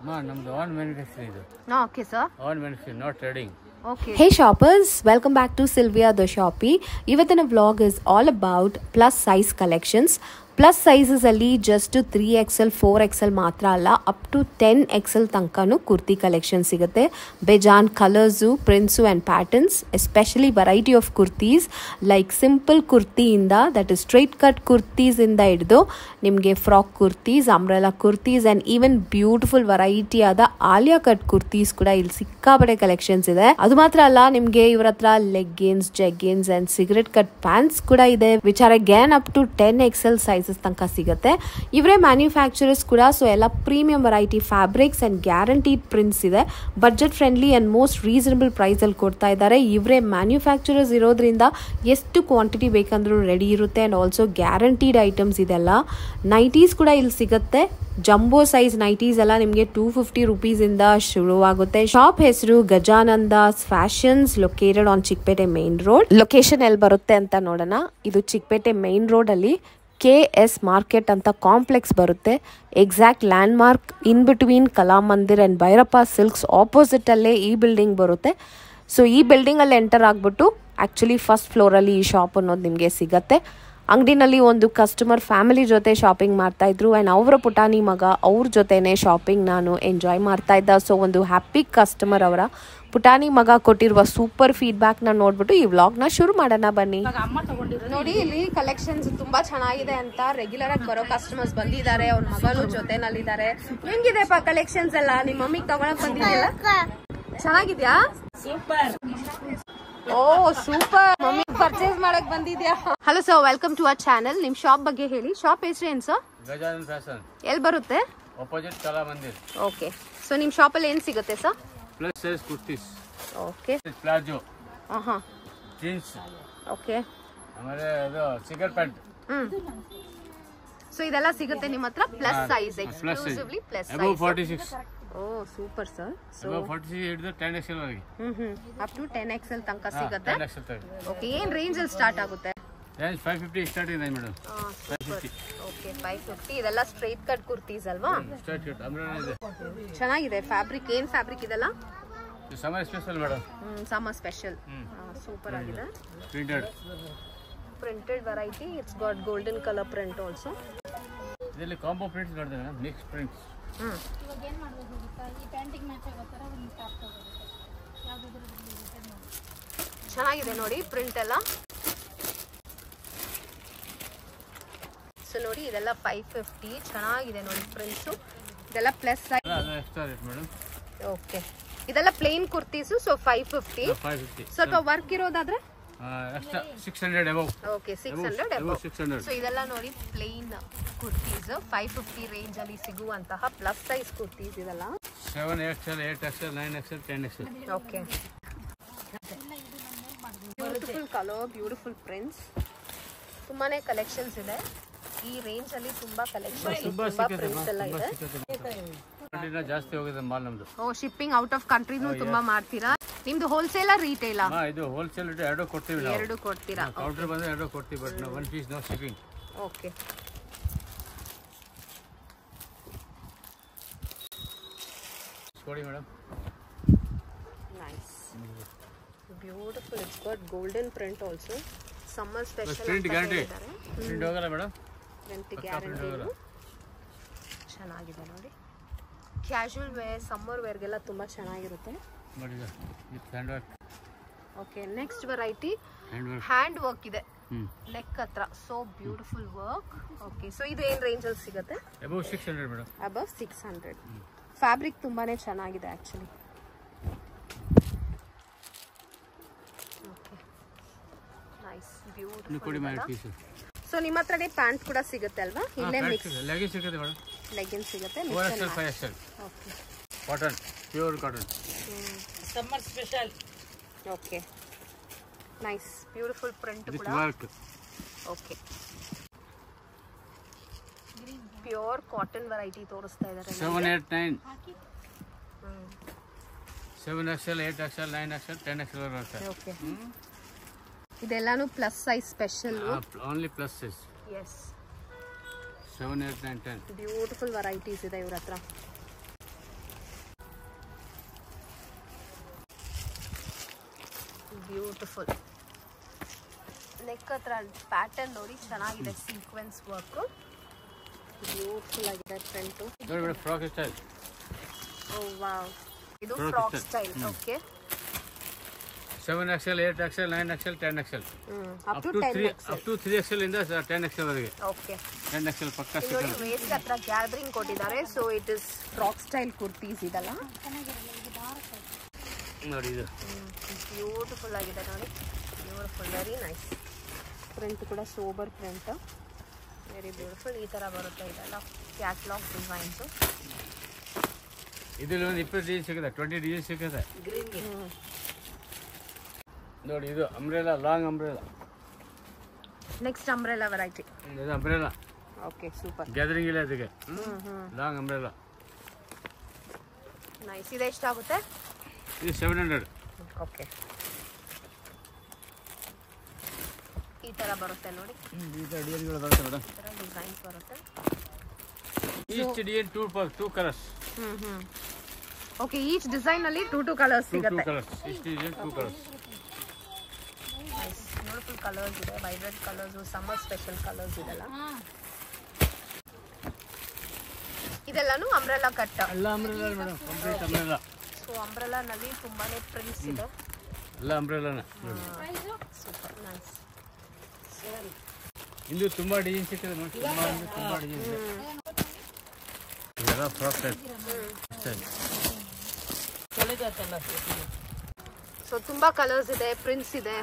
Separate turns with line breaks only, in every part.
ನಮ್ದು own manufacturing ಇದು.
Okay, sir.
Own manufacturing, not trading.
Okay.
Hey shoppers, welcome back to Sylvia the Shoppy. Ivatana vlog is all about plus size collections. Plus sizes ಅಲ್ಲಿ just 3XL 4XL ಮಾತ್ರ ಅಲ್ಲ, up to 10XL ತನಕನೂ kurti collection ಸಿಗುತ್ತೆ. ಬೇಜಾನ್ colours, prints and patterns, especially variety of kurtis like simple ಕುರ್ತಿಯಿಂದ, that is straight cut ಕುರ್ತೀಸಿಂದ ಹಿಡಿದು ನಿಮಗೆ frock kurtis, umbrella kurtis and even beautiful variety ಆದ ಆಲಿಯಾ ಕಟ್ ಕುರ್ತೀಸ್ ಕೂಡ ಇಲ್ಲಿ ಸಿಕ್ಕಾಪಟ್ಟೆ ಕಲೆಕ್ಷನ್ಸ್ ಇದೆ. ಅದು ಮಾತ್ರ ಅಲ್ಲ, ನಿಮಗೆ ಇವ್ರ ಹತ್ರ leggings, jeggings and cigarette cut pants ಕೂಡ ಇದೆ, which are again up to 10XL size ತನಕ ಸಿಗುತ್ತೆ. ಇವರೇ ಮ್ಯಾನ್ಯುಫ್ಯಾಕ್ಚರರ್ಸ್ ಕೂಡ. ಸೊ ಎಲ್ಲ premium variety fabrics and guaranteed prints ಇದೆ. Budget friendly and most reasonable price ಅಲ್ಲಿ ಕೊಡ್ತಾ ಇದ್ದಾರೆ. ಇವರೇ ಮ್ಯಾನ್ಯುಫ್ಯಾಕ್ಚರರ್ಸ್ ಇರೋದ್ರಿಂದ ಎಷ್ಟು ಕ್ವಾಂಟಿಟಿ ಬೇಕಂದ್ರೂ ರೆಡಿ ಇರುತ್ತೆ ಅಂಡ್ ಆಲ್ಸೋ ಗ್ಯಾರಂಟಿಡ್ ಐಟಮ್ಸ್ ಇದೆಲ್ಲ. ನೈಟೀಸ್ ಕೂಡ ಇಲ್ಲಿ ಸಿಗುತ್ತೆ. ಜಂಬೋ ಸೈಜ್ ನೈಟೀಸ್ ಎಲ್ಲ ನಿಮಗೆ 250 rupees ಇಂದ ಶುರುವಾಗುತ್ತೆ. ಶಾಪ್ ಹೆಸರು Gajanandas fashions, located on Chickpet main road. Location ಎಲ್ಲಿ ಬರುತ್ತೆ ಅಂತ ನೋಡೋಣ. ಇದು ಚಿಕ್ಕಪೇಟೆ ಮೇನ್ ರೋಡ್ ಅಲ್ಲಿ KS ಮಾರ್ಕೆಟ್ ಅಂತ ಕಾಂಪ್ಲೆಕ್ಸ್ ಬರುತ್ತೆ. Exact landmark in between Kalamandir and Bhairappa silks opposite ಅಲ್ಲೇ ಈ ಬಿಲ್ಡಿಂಗ್ ಬರುತ್ತೆ. ಸೊ ಈ ಬಿಲ್ಡಿಂಗ್ ಅಲ್ಲಿ ಎಂಟರ್ ಆಗ್ಬಿಟ್ಟು ಆಕ್ಚುಲಿ ಫಸ್ಟ್ ಫ್ಲೋರ್ ಅಲ್ಲಿ ಈ ಶಾಪ್ ಅನ್ನೋದು ನಿಮಗೆ ಸಿಗತ್ತೆ. ಅಂಗಡಿನಲ್ಲಿ ಒಂದು ಕಸ್ಟಮರ್ ಫ್ಯಾಮಿಲಿ ಜೊತೆ ಶಾಪಿಂಗ್ ಮಾಡ್ತಾ ಇದ್ರು ಅಂಡ್ ಅವರ ಪುಟಾಣಿ ಮಗ ಅವ್ರ ಜೊತೆನೆ ಶಾಪಿಂಗ್ ನಾನು ಎಂಜಾಯ್ ಮಾಡ್ತಾ ಇದ್ದ. ಸೊ ಒಂದು ಹ್ಯಾಪಿ ಕಸ್ಟಮರ್, ಅವರ ಪುಟಾಣಿ ಮಗ ಕೊಟ್ಟಿರುವ ಸೂಪರ್ ಫೀಡ್ಬ್ಯಾಕ್ ನ ನೋಡ್ಬಿಟ್ಟು ಈ ವ್ಲಾಗ್ ನ ಶುರು ಮಾಡೋಣ ಬನ್ನಿ. ನೋಡಿ, ಇಲ್ಲಿ ಕಲೆಕ್ಷನ್ಸ್ ತುಂಬಾ ಚೆನ್ನಾಗಿದೆ ಅಂತ ರೆಗ್ಯುಲರ್ ಆಗಿ ಬರೋ ಕಸ್ಟಮರ್ಸ್ ಬಂದಿದ್ದಾರೆ. ಅವ್ರ ಮಗಳು ಜೊತೆನಲ್ಲಿದ್ದಾರೆ. ಹೆಂಗಿದೆಪ್ಪ ಕಲೆಕ್ಷನ್ಸ್ ಎಲ್ಲ? ನಿಮ್ಮ ಮಮ್ಮಿಗೆ ತಗೊಳಕ್ ಬಂದಿದ್ಯಲ್ಲ, ಚೆನ್ನಾಗಿದ್ಯಾ? Super. Oh super, mummy purchase ಮಾಡಕ್ ಬಂದಿದ್ಯಾ? Hello sir, welcome to our channel. ನಿಮ್ ಶಾಪ್ ಬಗ್ಗೆ ಹೇಳಿ. ಶಾಪ್ ಹೆಸರು ಏನ್ ಸರ್?
ಗಜಾನನ್ ಫ್ಯಾಷನ್.
ಎಲ್ಲಿ ಬರುತ್ತೆ?
ಅಪೋಸಿಟ್ ಕಲಾಮಂದಿರ್.
ಓಕೆ. ಸೊ ನಿಮ್ ಶಾಪ್ ಅಲ್ಲಿ ಏನ್ ಸಿಗುತ್ತೆ sir?
Plus size kurtis.
Okay.
Palazzo. Jeans.
Okay.
ಆಮೇಲೆ ಅದು ಸಿಗರ್ ಪ್ಯಾಂಟ್.
ಸೊ ಇದೆಲ್ಲ ಸಿಗುತ್ತೆ ನಿಮ್ಮ ಹತ್ರ plus size, exclusively plus size.
46.
ಓ ಸೂಪರ್ ಸರ್. ಸೊ
46 ಹಿಡಿದು 10XL ವರೆಗೆ.
ಅಪ್ ಟು 10XL ತನಕ ಸಿಗುತ್ತೆ.
10XL ತನಕ.
ಓಕೆ. ಏನ್ ರೇಂಜ್ ಅಲ್ಲಿ ಸ್ಟಾರ್ಟ್ ಆಗುತ್ತೆ?
ರೇಂಜ್ 550 ಸ್ಟಾರ್ಟ್ ಇದೆ ಮೇಡಮ್.
550. ಓಕೆ, 550. ಇದೆಲ್ಲ ಸ್ಟ್ರೈಟ್ ಕಟ್ ಕುರ್ತೀಸ್ ಅಲ್ವಾ?
ಸ್ಟ್ರೈಟ್ ಕಟ್ ಅಂಬ್ರೆಲಾ ಇದೆ.
ಚೆನ್ನಾಗಿದೆ ಫ್ಯಾಬ್ರಿಕ್. ಏನ್ ಫ್ಯಾಬ್ರಿಕ್ ಇದೆಲ್ಲ?
Summer special madam.
Summer special. Super ಆಗಿದೆ. Printed variety. Its got golden colour print also.
ಇದರಲ್ಲಿ ಕಾಂಬೋ ಪ್ರಿಂಟ್ಸ್ ನೋಡಿದ್ರೆ ಮೇಡಮ್, ಮಿಕ್ಸ್ ಪ್ರಿಂಟ್ಸ್.
ಚೆನ್ನಾಗಿದೆ ನೋಡಿ ಪ್ರಿಂಟ್ ಎಲ್ಲ. ಸೊ ನೋಡಿ, ಇದೆಲ್ಲ 550. ಚೆನ್ನಾಗಿದೆ ನೋಡಿ ಪ್ರಿಂಟ್ಸು. ಇದೆಲ್ಲ plus size.
Extra rate madam.
Okay. ಇದೆಲ್ಲ ಪ್ಲೇನ್ ಕುರ್ತೀಸು. ಸೊ 550. ಸ್ವಲ್ಪ ವರ್ಕ್ ಇರೋದಾದ್ರೆ
extra 600 above.
Okay, 600 above.
600.
So ಇದೆಲ್ಲ ನೋಡಿ ಪ್ಲೇನ್ ಕುರ್ತೀಸ್ 550 ರೇಂಜ್ ಅಲ್ಲಿ ಸಿಗುವಂತಹ ಪ್ಲಸ್ ಸೈಜ್ ಕುರ್ತೀಸ್ ಇದೆಲ್ಲ.
7XL, 8XL, 9XL, 10XL.
Okay. Beautiful colour, beautiful prints. ತುಂಬಾನೇ ಕಲೆಕ್ಷನ್ಸ್ ಇದೆ ಈ ರೇಂಜ್ ಅಲ್ಲಿ. ತುಂಬಾ ಕಲೆಕ್ಷನ್ಸ್, ತುಂಬಾ ಪ್ರಿಂಟ್ಸ್ ಎಲ್ಲ ಇದೆ.
ಜಾಸ್ತಿ ಹೋಗಿದೆ ಮಾಲ್ ನಮ್ದು.
ಓ, ಶಿಪ್ಪಿಂಗ್ ಔಟ್ ಆಫ್ ಕಂಟ್ರಿನೂ ತುಂಬಾ ಮಾಡ್ತೀರಾ? ನಿಮ್ದು ಹೋಲ್ಸೇಲ್ ರಿಟೇಲ್?
ಇದು ಹೋಲ್ಸೇಲ್ ಎರಡು ಕೊಡ್ತೀವಿ ನಾವು.
ಎರಡು ಕೊಡ್ತೀರಾ?
ಕೌಂಟರ್ ಬಂದ್ರೆ ಎರಡು ಕೊಡ್ತೀವಿ, ಬಟ್ ನಾವು 1 ಪೀಸ್ ನೋ ಶಿಪ್ಪಿಂಗ್.
ಓಕೆ.
ಕೊಡಿ madam.
Nice, beautiful. It's got golden print also. Summer special.
Print guarantee. Print ಹೋಗಲ್ಲ ಮೇಡಮ್.
Print guarantee. ಚೆನ್ನಾಗಿದೆ ನೋಡಿ. ಕ್ಯಾಶುವಲ್ ವೇರ್, ಸಮ್ಮರ್ ವೇರ್ಗೆಲ್ಲ ತುಂಬಾ ಚೆನ್ನಾಗಿರುತ್ತೆ. Okay. Next variety hand work ಇದೆ ನೆಕ್ ಹತ್ರ. So beautiful work. Okay. So ಇದು ಏನ್ ರೇಂಜ್ ಅಲ್ಲಿ ಸಿಗುತ್ತೆ?
Above 600 madam.
ಅಬೌವ್ 600. ಫ್ಯಾಬ್ರಿಕ್ ತುಂಬಾನೇ ಚೆನ್ನಾಗಿದೆ actually. Okay, nice, beautiful. So ನಿಮ್ಮ ಹತ್ರನೇ ಪ್ಯಾಂಟ್ ಕೂಡ ಸಿಗುತ್ತೆ ಅಲ್ವಾ? ಇಲ್ಲೇ ಮಿಕ್ಸ್
ಲೆಗಿನ್ ಸಿಗುತ್ತೆ ಮೇಡಮ್.
ಲೆಗಿನ್ ಸಿಗುತ್ತೆ.
4XL, 5XL.
Okay.
Cotton, pure cotton.
Summer special.
Okay, nice, beautiful print ಕೂಡ. ಓಕೆ. ಪ್ಯೂರ್ ಕಾಟನ್ ವೆರೈಟಿ ತೋರಿಸ್ತಾ ಇದ್ದಾರೆ.
7, 8, 9. 7XL, 8XL, 9XL, 10XL ಬರುತ್ತೆ.
ಓಕೆ. ಇದೆಲ್ಲಾನು plus size special.
Only plus size.
Yes.
7, 8, 9, 10.
Beautiful varieties ಇದೆ ಇವ್ರ ಹತ್ರ. Beautiful. Neck ಹತ್ರ pattern ನೋಡಿ ಚೆನ್ನಾಗಿದೆ, ಸೀಕ್ವೆನ್ಸ್ ವರ್ಕ್ ಬ್ಯೂಟಿಫುಲ್ ಆಗಿದೆ print.
Frock style.
Oh wow, ಇದು frock style. Okay
7XL, 8XL, 9XL, 10XL.
Up to 10XL.
Up to 3XL ಇಂದ 10XL ವರೆಗೆ.
ಓಕೆ
10XL ಪಕ್ಕ
ನೋಡಿ ವೇಸ್ಟ್ ಹತ್ರ ಗ್ಯಾದರಿಂಗ್ ಕೊಟ್ಟಿದ್ದಾರೆ. So it is frock style kurtis ಇದಲ್ಲ.
ನೋಡಿ ಇದು
ಬ್ಯೂಟಿಫುಲ್ ಆಗಿದೆ ನೋಡಿ, ಬ್ಯೂಟಿಫುಲ್, ವೆರಿ ನೈಸ್. ಪ್ರಿಂಟ್ ಕೂಡ ಸೋಬರ್ ಪ್ರಿಂಟ್, ವೆರಿ ಬ್ಯೂಟಿಫುಲ್. ಈ ಥರ ಬರುತ್ತೆ ಇದೆಲ್ಲ ಕ್ಯಾಟ್ಲಾಗ್ ಡಿಸೈನ್ಸು.
ಇದರಲ್ಲಿ ಒಂದು 20 ಡಿಸೈನ್ ಸಿಗುತ್ತೆ, 20 ಡಿಸೈನ್ ಸಿಗುತ್ತೆ. ನೋಡಿ ಇದು umbrella, long umbrella.
Next umbrella variety.
ಇದು ಅಂಬ್ರೆಲಾ.
Okay super.
ಗ್ಯಾದರಿಂಗ್ ಇಲ್ಲ ಅದಕ್ಕೆ. Long umbrella.
ನೈಸ್. ಇದು ಎಷ್ಟಾಗುತ್ತೆ?
ಇದು 700.
ಓಕೆ ಈ ಥರ ಬರುತ್ತೆ ನೋಡಿ,
ಈ ಥರ ಡಿಸೈನ್ಗಳು ಬರುತ್ತೆ ಮೇಡಮ್.
ಈ ಥರ ಡಿಸೈನ್ಸ್ ಬರುತ್ತೆ.
Each design 2 colours.
Okay each design ಅಲ್ಲಿ 2 ಕಲರ್ಸ್ ಸಿಗುತ್ತೆ.
2 colours. Each design 2 colours.
Nice, beautiful colours ಇದೆ, vibrant colours, summer special colours ಇದೆಲ್ಲ. ಇದೆಲ್ಲಾನು ಅಂಬ್ರೆಲಾ ಕಟ್.
ಎಲ್ಲ umbrella madam, complete umbrella.
So umbrella ನಲ್ಲಿ ತುಂಬಾನೇ ಪ್ರಿಂಟ್ಸ್ ಇದೆ.
ಎಲ್ಲ ಅಂಬ್ರೆಲಾನ.
Super nice.
ಇಲ್ಲಿ ತುಂಬಾ ಡಿಸೈನ್ ಸಿಗ್ತದೆ ನೋಡಿ, ತುಂಬಾ ಡಿಸೈನ್ ಇದೆ. ಇದೆಲ್ಲ ಫ್ರಾಕ್ ಟೈಪ್.
ಸೊ ತುಂಬಾ ಕಲರ್ಸ್ ಇದೆ, ಪ್ರಿಂಟ್ಸ್ ಇದೆ,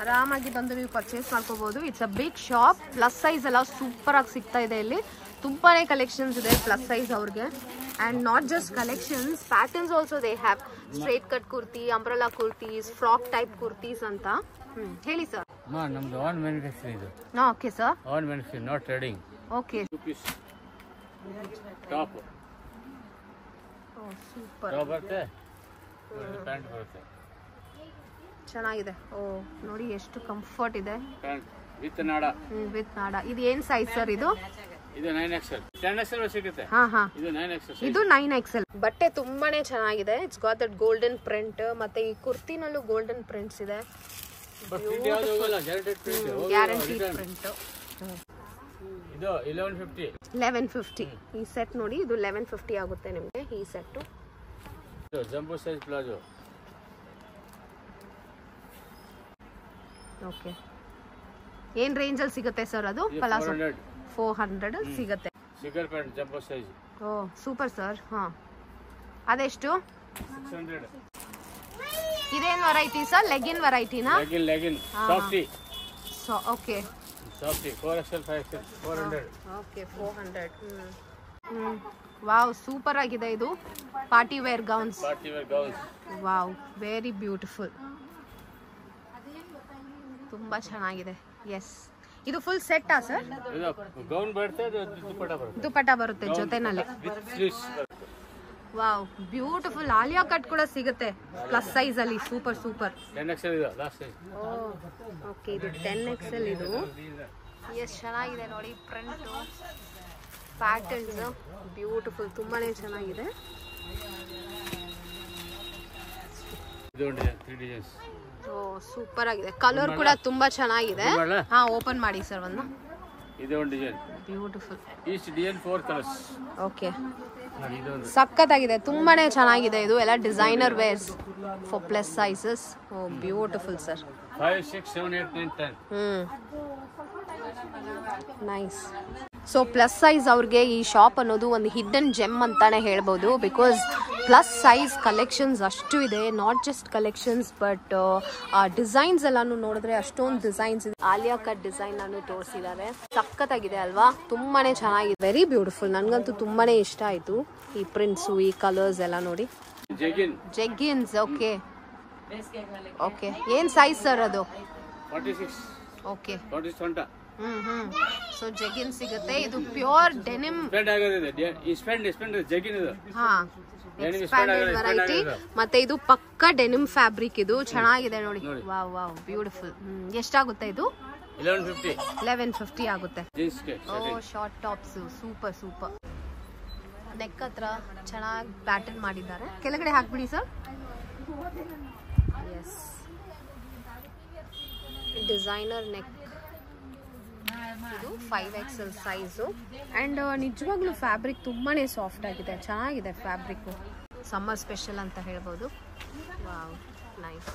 ಆರಾಮಾಗಿ ಬಂದು ನೀವು ಪರ್ಚೇಸ್ ಮಾಡ್ಕೋಬಹುದು. It's a big shop. Plus size ಎಲ್ಲ ಸೂಪರ್ ಆಗಿ ಸಿಗ್ತಾ ಇದೆ ಇಲ್ಲಿ. ತುಂಬಾನೇ ಕಲೆಕ್ಷನ್ಸ್ ಇದೆ ಪ್ಲಸ್ ಸೈಜ್ ಅವ್ರಿಗೆ. And not just collections, patterns also they have. Straight cut kurti, umbrella kurtis, frock type kurtis ಅಂತ. ಹೇಳಿ ಸರ್.
ನಮ್ದು ಆನ್ ಮ್ಯಾನುಫ್ಯಾಕ್ಚರಿಂಗ್ ಇದು.
Okay sir.
Own manufacturing, not trading.
Okay
top.
Super.
Top ಬರುತ್ತೆ, ಪ್ಯಾಂಟ್ ಬರುತ್ತೆ.
ಚೆನ್ನಾಗಿದೆ. ಓ ನೋಡಿ ಎಷ್ಟು ಕಂಫರ್ಟ್ ಇದೆ.
ಪ್ಯಾಂಟ್ ವಿತ್ ನಾಡ.
ವಿತ್ ನಾಡ. ಇದು ಏನ್ ಸೈಜ್ ಸರ್ ಇದು?
ಇದು 9XL. 10XL ಸಿಗುತ್ತೆ. ಇದು 9XL.
ಇದು 9XL. ಬಟ್ಟೆ ತುಂಬಾನೇ ಚೆನ್ನಾಗಿದೆ. It's got that golden print. ಮತ್ತೆ ಈ ಕುರ್ತಿನಲ್ಲೂ ಗೋಲ್ಡನ್ ಪ್ರಿಂಟ್ಸ್ ಇದೆ. Guarantee print.
ಇದು
1150. ಈ ಸೆಟ್ ನೋಡಿ, ಇದು 1150 ಆಗುತ್ತೆ ನಿಮಗೆ ಈ set.
Jumbo size palazzo.
Okay ಏನ್ ರೇಂಜ್ ಅಲ್ಲಿ ಸಿಗುತ್ತೆ ಸರ್ ಅದು? ಪ್ಲಾಜೋ 400 ಸಿಗುತ್ತೆ.
Cigar pant jumbo size.
Oh super sir. ಹಾ ಅದೆಷ್ಟು?
600.
ಇದೇನ್ ವೆರೈಟಿ ಸರ್? ಲೆಗಿನ್ ವೆರೈಟಿನಾ?
Legging softy.
So okay
softy 4XL 5XL 400.
Okay 400. Wow super ಆಗಿದೆ ಇದು. Party wear gowns. Wow very beautiful, ತುಂಬಾ ಚೆನ್ನಾಗಿದೆ. ಎಸ್ ಇದು ಫುಲ್ ಸೆಟ್ಟಾ ಸರ್?
ಗೌನ್ ಬರುತ್ತೆ,
ದುಪಟ್ಟ ಬರುತ್ತೆ ಜೊತೆನಲ್ಲಿ. Wow beautiful. ಆಲಿಯಾ ಕಟ್ ಕೂಡ ಸಿಗುತ್ತೆ ಪ್ಲಸ್ ಸೈಜ್ ಅಲ್ಲಿ. Super super.
10XL ಇದು ಲಾಸ್ಟ್ ಸೈಜ್.
ಓಕೆ ಇದು 10XL ಇದು. ಎಷ್ಟು ಚೆನ್ನಾಗಿದೆ ನೋಡಿ ಪ್ರಿಂಟ್, ಪ್ಯಾಟರ್ನ್ಸ್ ಬ್ಯೂಟಿಫುಲ್, ತುಂಬಾನೇ ಚೆನ್ನಾಗಿದೆ.
ಇದು 3 ಡಿಸೈನ್ಸ್.
ಓ ಸೂಪರ್ ಆಗಿದೆ. ಕಲರ್ ಕೂಡ ತುಂಬಾ ಚೆನ್ನಾಗಿದೆ. ಹಾ ಓಪನ್ ಮಾಡಿ ಸರ್ ಒಂದು.
ಇದು ಒಂದು design
beautiful.
Each design 4 colours.
Okay ಸಖತ್ತಾಗಿದೆ, ತುಂಬಾನೇ ಚೆನ್ನಾಗಿದೆ. ಇದು ಎಲ್ಲ designer wares for plus sizes. O beautiful sir.
5 6 7 8 9 10.
Nice. So plus size ಅವ್ರಿಗೆ ಈ ಶಾಪ್ ಅನ್ನೋದು ಒಂದು ಹಿಡ್ಡನ್ ಜೆಮ್ ಅಂತಾನೆ ಹೇಳ್ಬೋದು. ಬಿಕಾಸ್ ಪ್ಲಸ್ ಸೈಜ್ ಕಲೆಕ್ಷನ್ಸ್ ಅಷ್ಟು ಇದೆ. ನಾಟ್ ಜಸ್ಟ್ ಕಲೆಕ್ಷನ್ಸ್ ಬಟ್ ಆ ಡಿಸೈನ್ಸ್ ಎಲ್ಲಾನು ನೋಡಿದ್ರೆ ಅಷ್ಟೊಂದು ಡಿಸೈನ್ಸ್ ಇದೆ. ಆಲಿಯಾ ಕಟ್ ಡಿಸೈನ್ ನಾನು ತೋರಿಸಿದ್ದಾರೆ. ಸಖತ್ತಾಗಿದೆ ಅಲ್ವಾ? ತುಂಬಾನೇ ಚೆನ್ನಾಗಿದೆ, ವೆರಿ ಬ್ಯೂಟಿಫುಲ್. ನನ್ಗಂತೂ ತುಂಬಾನೇ ಇಷ್ಟ ಆಯ್ತು ಈ ಪ್ರಿಂಟ್ಸು, ಈ ಕಲರ್ಸ್ ಎಲ್ಲ ನೋಡಿ. ಜೆಗ್ಗಿನ್ಸ್. ಓಕೆ ಓಕೆ ಏನ್ ಸೈಜ್ ಸರ್ ಅದು?
46.
ಓಕೆ
40
ಸೊ ಜೆಗಿನ್ ಸಿಗುತ್ತೆ. ಇದು ಪ್ಯೂರ್ ಡೆನಿಮ್. ಹಾ ಎಕ್ಸ್ಪ್ಯಾಂಡೆಡ್ ವೆರೈಟಿ. ಮತ್ತೆ ಇದು ಪಕ್ಕ ಡೆನಿಮ್ ಫ್ಯಾಬ್ರಿಕ್. ಇದು ಚೆನ್ನಾಗಿದೆ ನೋಡಿ. Wow wow beautiful. ಎಷ್ಟಾಗುತ್ತೆ ಇದು? 1150 ಆಗುತ್ತೆ. Oh short tops super super. Neck ಹತ್ರ ಚೆನ್ನಾಗಿ ಪ್ಯಾಟರ್ನ್ ಮಾಡಿದ್ದಾರೆ. ಕೆಳಗಡೆ ಹಾಕ್ಬಿಡಿ ಸರ್. ಎಸ್ ಡಿಸೈನರ್ ನೆಕ್, ಇದು 5XL ಸೈಜು. ಆ್ಯಂಡ್ ನಿಜವಾಗ್ಲೂ ಫ್ಯಾಬ್ರಿಕ್ ತುಂಬಾ ಸಾಫ್ಟ್ ಆಗಿದೆ, ಚೆನ್ನಾಗಿದೆ ಫ್ಯಾಬ್ರಿಕ್ಕು. ಸಮ್ಮರ್ ಸ್ಪೆಷಲ್ ಅಂತ ಹೇಳ್ಬೋದು. Wow, nice.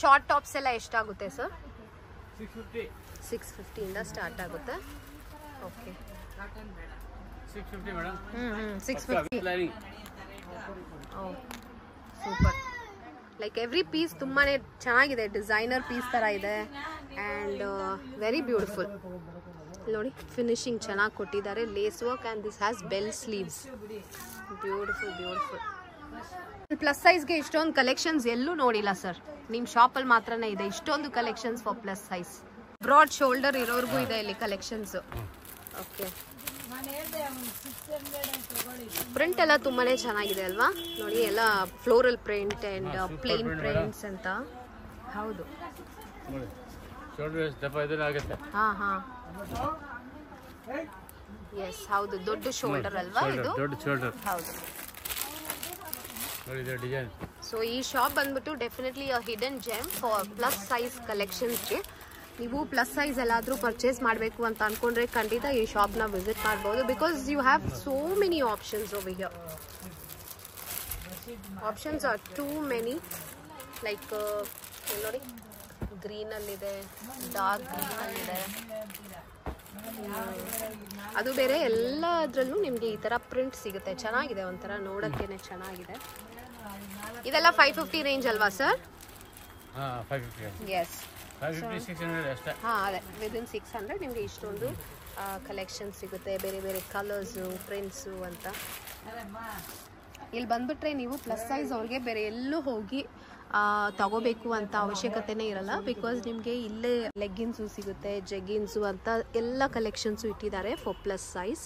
ಶಾರ್ಟ್ ಟಾಪ್ಸ್ ಎಲ್ಲ ಎಷ್ಟಾಗುತ್ತೆ ಸರ್? 650ಇಂದ ಸ್ಟಾರ್ಟ್ ಆಗುತ್ತೆ. Okay,
650 madam.
650. Oh super. Like every piece ತುಂಬಾ ಚೆನ್ನಾಗಿದೆ, ಡಿಸೈನರ್ ಪೀಸ್ ಥರ ಇದೆ ಆ್ಯಂಡ್ ವೆರಿ ಬ್ಯೂಟಿಫುಲ್. ನೋಡಿ ಫಿನಿಶಿಂಗ್ ಚೆನ್ನಾಗಿ ಕೊಟ್ಟಿದ್ದಾರೆ, lace work and this has bell sleeves. Beautiful beautiful. Plus ಸೈಜ್ಗೆ ಇಷ್ಟೊಂದು ಕಲೆಕ್ಷನ್ಸ್ ಎಲ್ಲೂ ನೋಡಿಲ್ಲ ಸರ್, ನಿಮ್ಮ ಶಾಪಲ್ಲಿ ಮಾತ್ರನೇ ಇದೆ ಇಷ್ಟೊಂದು collections for plus size. Broad shoulder ಇರೋರ್ಗೂ ಇದೆ ಇಲ್ಲಿ ಕಲೆಕ್ಷನ್ಸು. ಓಕೆ, ಪ್ರಿಂಟ್ ಎಲ್ಲ ತುಂಬಾನೇ ಚೆನ್ನಾಗಿದೆ ಅಲ್ವಾ? ನೋಡಿ ಎಲ್ಲ floral print and plain prints ಅಂತ. ಹೌದು, ಹಾ ಹಾ, ಎಸ್ ಹೌದು, ದೊಡ್ಡ ಶೋಲ್ಡರ್ ಅಲ್ವಾ ಇದು? ಹೌದು. ಸೊ ಈ ಶಾಪ್ ಬಂದ್ಬಿಟ್ಟು definitely a hidden gem for plus size ಕಲೆಕ್ಷನ್ಸ್ಗೆ. ನೀವು ಪ್ಲಸ್ ಸೈಜ್ ಎಲ್ಲಾದರೂ ಪರ್ಚೇಸ್ ಮಾಡಬೇಕು ಅಂತ ಅನ್ಕೊಂಡ್ರೆ ಖಂಡಿತ ಈ ಶಾಪ್ನ ವಿಸಿಟ್ ಮಾಡ್ಬೋದು. Because you have so many options over here. Options are too many. Like ನೋಡಿ, ಗ್ರೀನಲ್ಲಿದೆ, ಡಾರ್ಕ್ ಗ್ರೀನಲ್ಲಿದೆ, ಅದು ಬೇರೆ. ಎಲ್ಲದರಲ್ಲೂ ನಿಮಗೆ ಈ ಥರ ಪ್ರಿಂಟ್ ಸಿಗುತ್ತೆ, ಚೆನ್ನಾಗಿದೆ, ಒಂಥರ ನೋಡೋಕ್ಕೇನೆ ಚೆನ್ನಾಗಿದೆ. ಇದೆಲ್ಲ 550 ರೇಂಜ್ ಅಲ್ವಾ ಸರ್? ಎಸ್, ಅದೇ ವಿದಿನ್ 600 ನಿಮಗೆ ಇಷ್ಟೊಂದು ಕಲೆಕ್ಷನ್ ಸಿಗುತ್ತೆ, ಬೇರೆ ಬೇರೆ ಕಲರ್ಸು, ಪ್ರಿಂಟ್ಸು ಅಂತ. ಇಲ್ಲಿ ಬಂದ್ಬಿಟ್ರೆ ನೀವು ಪ್ಲಸ್ ಸೈಜ್ ಅವ್ರಿಗೆ ಬೇರೆ ಎಲ್ಲೂ ಹೋಗಿ ತಗೋಬೇಕು ಅಂತ ಅವಶ್ಯಕತೆನೇ ಇರಲ್ಲ. ಬಿಕಾಸ್ ನಿಮಗೆ ಇಲ್ಲೇ ಲೆಗ್ಗಿನ್ಸು ಸಿಗುತ್ತೆ, ಜೆಗ್ಗಿನ್ಸು ಅಂತ ಎಲ್ಲ ಕಲೆಕ್ಷನ್ಸು ಇಟ್ಟಿದ್ದಾರೆ ಫಾರ್ ಪ್ಲಸ್ ಸೈಜ್.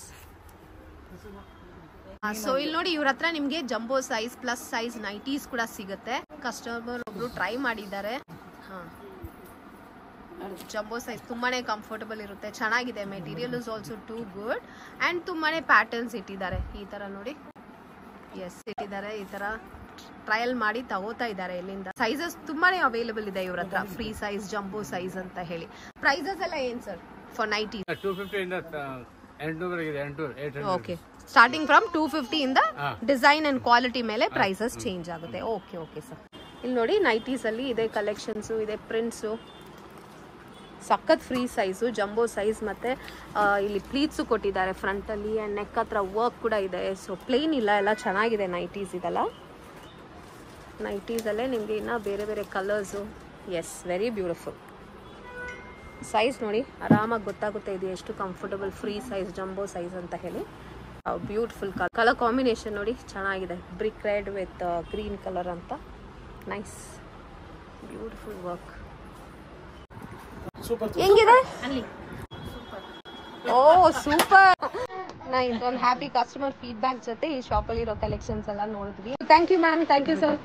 ಸೊ ಇಲ್ಲಿ ನೋಡಿ, ಇವ್ರ ಹತ್ರ ನಿಮಗೆ jumbo size, plus size nighties ಕೂಡ ಸಿಗುತ್ತೆ. ಕಸ್ಟಮರ್ ಒಬ್ರು ಟ್ರೈ ಮಾಡಿದ್ದಾರೆ. ಹಾಂ, ಜಂಬೋ ಸೈಜ್ ತುಂಬಾನೇ ಕಂಫರ್ಟಬಲ್ ಇರುತ್ತೆ, ಚೆನ್ನಾಗಿದೆ. Material is also too good and ತುಂಬಾನೇ ಪ್ಯಾಟರ್ನ್ಸ್ ಇಟ್ಟಿದ್ದಾರೆ. ಈ ಥರ ನೋಡಿ, ಎಸ್ ಇಟ್ಟಿದ್ದಾರೆ. ಈ ಥರ ಟ್ರಯಲ್ ಮಾಡಿ ತಗೋತಾ ಇದ್ದಾರೆ. ಇಲ್ಲಿಂದ ಸೈಜಸ್ ತುಂಬಾನೇ ಅವೈಲೇಬಲ್ ಇದೆ ಇವ್ರ ಹತ್ರ, ಫ್ರೀ ಸೈಜ್, ಜಂಬೋ ಸೈಜ್ ಅಂತ ಹೇಳಿ. ಪ್ರೈಸಸ್ ಎಲ್ಲ ಏನ್ ಸರ್ ಫಾರ್ ನೈಟಿ?
250 ಇಂದ 800.
ಓಕೆ, ಸ್ಟಾರ್ಟಿಂಗ್ ಫ್ರಮ್ 250 ಇಂದ ಡಿಸೈನ್ ಅಂಡ್ ಕ್ವಾಲಿಟಿ ಮೇಲೆ ಪ್ರೈಸಸ್ ಚೇಂಜ್ ಆಗುತ್ತೆ. Okay okay sir. ಇಲ್ಲಿ ನೋಡಿ, ನೈಟೀಸ್ ಅಲ್ಲಿ ಇದೆ ಕಲೆಕ್ಷನ್ಸು, ಇದೆ ಪ್ರಿಂಟ್ಸು, ಸಖತ್ ಫ್ರೀ ಸೈಜು, ಜಂಬೋ ಸೈಜ್. ಮತ್ತೆ ಇಲ್ಲಿ ಪ್ಲೀಟ್ಸು ಕೊಟ್ಟಿದ್ದಾರೆ ಫ್ರಂಟಲ್ಲಿ ಆ್ಯಂಡ್ ನೆಕ್ ಹತ್ರ ವರ್ಕ್ ಕೂಡ ಇದೆ. ಸೊ ಪ್ಲೇನ್ ಇಲ್ಲ, ಎಲ್ಲ ಚೆನ್ನಾಗಿದೆ ನೈಟೀಸ್. ಇದೆಲ್ಲ ನೈಟೀಸಲ್ಲೇ ನಿಮಗೆ ಇನ್ನೂ ಬೇರೆ ಬೇರೆ colours. Yes, very beautiful. Size ನೋಡಿ, ಆರಾಮಾಗಿ ಗೊತ್ತಾಗುತ್ತೆ ಇದು ಎಷ್ಟು comfortable free size, jumbo size ಅಂತ ಹೇಳಿ. ಬ್ಯೂಟಿಫುಲ್ ಕಲರ್ ಕಾಂಬಿನೇಷನ್ ನೋಡಿ, ಚೆನ್ನಾಗಿದೆ. Brick red with green colour ಅಂತ. Nice, beautiful work. ಹೆಂಗಿದೆ? Oh super nice. ಒಂದು ಹ್ಯಾಪಿ ಕಸ್ಟಮರ್ ಫೀಡ್ಬ್ಯಾಕ್ ಜೊತೆ ಈ ಶಾಪಲ್ಲಿರೋ ಕಲೆಕ್ಷನ್ಸ್ ಎಲ್ಲ ನೋಡಿದ್ವಿ. Thank you ma'am, thank you sir.